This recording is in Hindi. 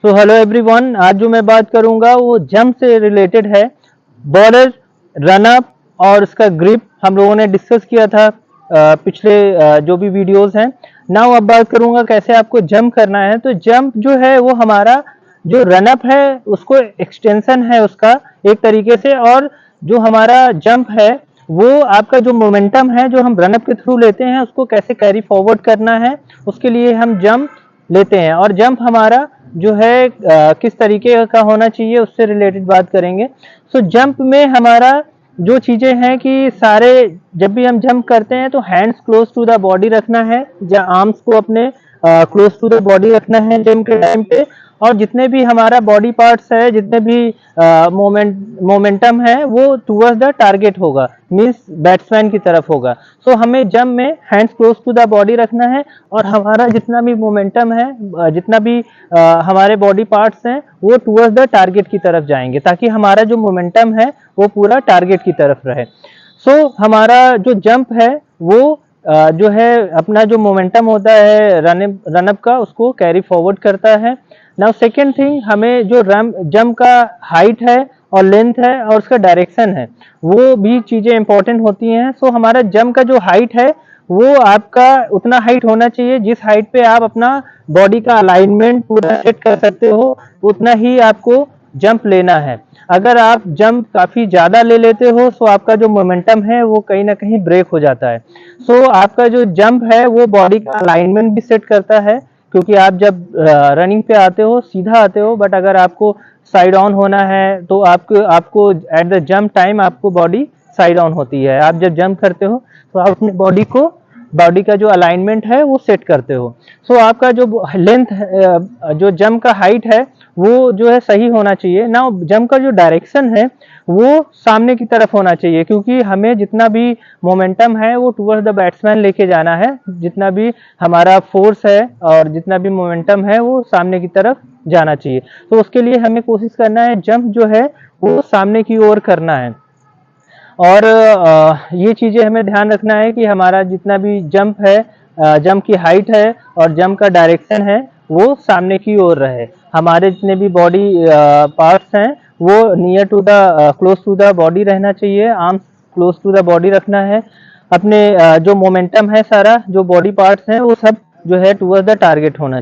सो हेलो एवरीवन, आज जो मैं बात करूंगा वो जंप से रिलेटेड है। बॉर्डर, रन अप और उसका ग्रिप हम लोगों ने डिस्कस किया था पिछले जो भी वीडियोस हैं। नाउ अब बात करूंगा कैसे आपको जंप करना है। तो जंप जो है वो हमारा जो रन अप है उसको एक्सटेंशन है उसका एक तरीके से, और जो हमारा जंप है वो आपका जो मोमेंटम है जो हम रन अप के थ्रू लेते हैं उसको कैसे कैरी फॉरवर्ड करना है, उसके लिए हम जंप लेते हैं। और जंप हमारा जो है किस तरीके का होना चाहिए उससे रिलेटेड बात करेंगे। सो जंप में हमारा जो चीजें हैं कि सारे जब भी हम जंप करते हैं तो hands close to the body रखना है, या आर्म्स को अपने क्लोज टू द बॉडी रखना है जंप के टाइम पे। और जितने भी हमारा बॉडी पार्ट्स है, जितने भी मोमेंटम है वो टूवर्ड्स द टारगेट होगा, मींस बैट्समैन की तरफ होगा। सो हमें जंप में hands close to the body रखना है और हमारा जितना भी मोमेंटम है, जितना भी हमारे बॉडी पार्ट्स हैं वो टूवर्ड्स द टारगेट की तरफ जाएंगे, ताकि हमारा जो मोमेंटम है वो पूरा टारगेट की तरफ रहे। सो हमारा जो जंप है वो जो है अपना जो मोमेंटम होता है रनअप का उसको कैरी फॉरवर्ड करता है। नाउ सेकेंड थिंग, हमें जो जंप का हाइट है और लेंथ है और उसका डायरेक्शन है वो भी चीजें इंपॉर्टेंट होती हैं। सो हमारा जंप का जो हाइट है वो आपका उतना हाइट होना चाहिए जिस हाइट पे आप अपना बॉडी का अलाइनमेंट पूरा सेट कर सकते हो, उतना ही आपको जंप लेना है। अगर आप जंप काफी ज्यादा ले लेते हो तो आपका जो मोमेंटम है वो कहीं ना कहीं ब्रेक हो जाता है। सो आपका जो जंप है वो बॉडी का अलाइनमेंट भी सेट करता है, क्योंकि आप जब रनिंग पे आते हो सीधा आते हो, बट अगर आपको साइड ऑन होना है तो आपको आपको एट द जंप टाइम आपको बॉडी साइड ऑन होती है। आप जब जंप करते हो तो आप अपनी बॉडी का जो अलाइनमेंट है वो सेट करते हो। सो आपका जो लेंथ जो जंप का हाइट है वो जो है सही होना चाहिए ना। जंप का जो डायरेक्शन है वो सामने की तरफ होना चाहिए, क्योंकि हमें जितना भी मोमेंटम है वो टुवर्ड्स द बैट्समैन लेके जाना है। जितना भी हमारा फोर्स है और जितना भी मोमेंटम है वो सामने की तरफ जाना चाहिए। तो उसके लिए हमें कोशिश करना है जंप जो है वो सामने की ओर करना है। और ये चीजें हमें ध्यान रखना है कि हमारा जितना भी जंप है, जंप की हाइट है और जंप का डायरेक्शन है वो सामने की ओर रहे। हमारे जितने भी बॉडी पार्ट्स हैं वो near to the close to the body रहना चाहिए, arms close to the body रखना है। अपने जो मोमेंटम है सारा जो बॉडी पार्ट्स हैं वो सब जो है टूवर्ड्स द टारगेट होना चाहिए।